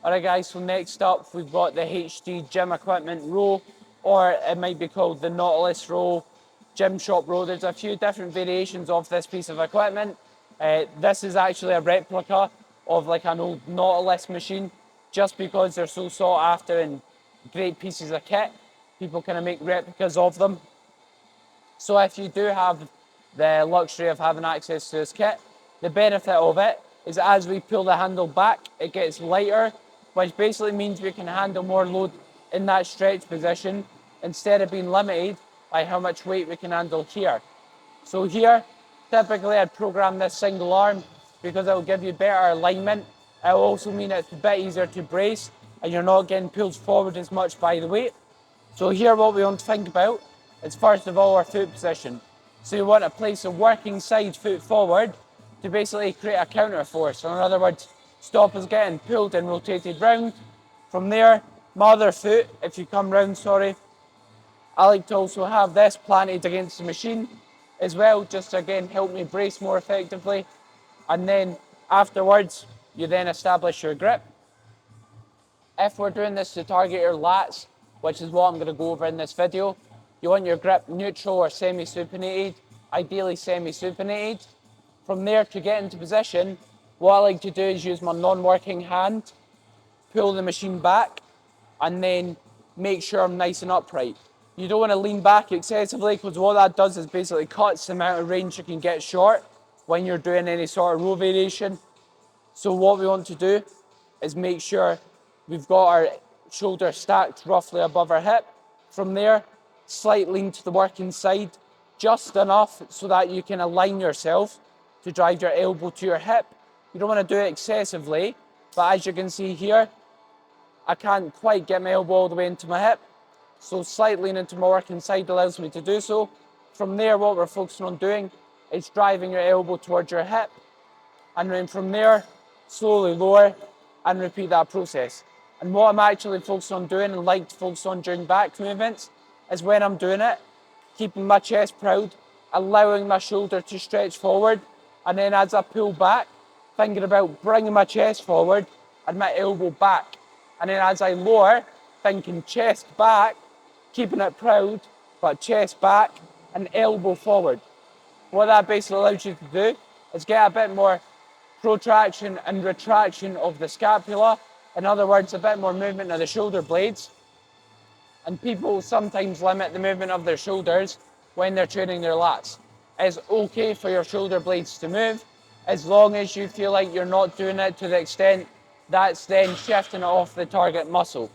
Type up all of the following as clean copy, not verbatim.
Alright guys, so next up we've got the HD gym equipment row, or it might be called the Nautilus row, gym shop row. There's a few different variations of this piece of equipment. This is actually a replica of like an old Nautilus machine, just because they're so sought after and great pieces of kit. People kind of make replicas of them. So if you do have the luxury of having access to this kit, the benefit of it is as we pull the handle back, it gets lighter, which basically means we can handle more load in that stretch position instead of being limited by how much weight we can handle here. So here, typically I'd program this single arm because it will give you better alignment. It will also mean it's a bit easier to brace and you're not getting pulled forward as much by the weight. So here what we want to think about is first of all our foot position. So you want to place a working side foot forward to basically create a counter force. So in other words, stop us getting pulled and rotated round. From there, my other foot, if you come round, I like to also have this planted against the machine as well, just to again help me brace more effectively. And then afterwards, you then establish your grip. If we're doing this to target your lats, which is what I'm going to go over in this video, you want your grip neutral or semi-supinated, ideally semi-supinated. From there, to get into position, what I like to do is use my non-working hand, pull the machine back, and then make sure I'm nice and upright. You don't want to lean back excessively, because what that does is basically cuts the amount of range you can get short when you're doing any sort of row variation. So what we want to do is make sure we've got our shoulder stacked roughly above our hip. From there, slight lean to the working side, just enough so that you can align yourself to drive your elbow to your hip. You don't want to do it excessively, but as you can see here, I can't quite get my elbow all the way into my hip. So slight lean into my working side allows me to do so. From there, what we're focusing on doing is driving your elbow towards your hip. And then from there, slowly lower and repeat that process. And what I'm actually focused on doing and like to focus on during back movements is when I'm doing it, keeping my chest proud, allowing my shoulder to stretch forward, and then as I pull back, thinking about bringing my chest forward and my elbow back. And then as I lower, thinking chest back, keeping it proud, but chest back and elbow forward. What that basically allows you to do is get a bit more protraction and retraction of the scapula. In other words, a bit more movement of the shoulder blades. And people sometimes limit the movement of their shoulders when they're training their lats. It's okay for your shoulder blades to move, as long as you feel like you're not doing it to the extent that's then shifting it off the target muscle.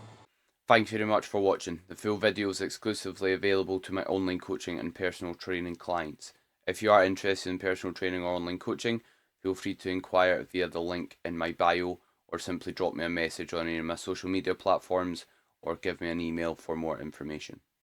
Thanks very much for watching. The full video is exclusively available to my online coaching and personal training clients. If you are interested in personal training or online coaching, feel free to inquire via the link in my bio, or simply drop me a message on any of my social media platforms, or give me an email for more information.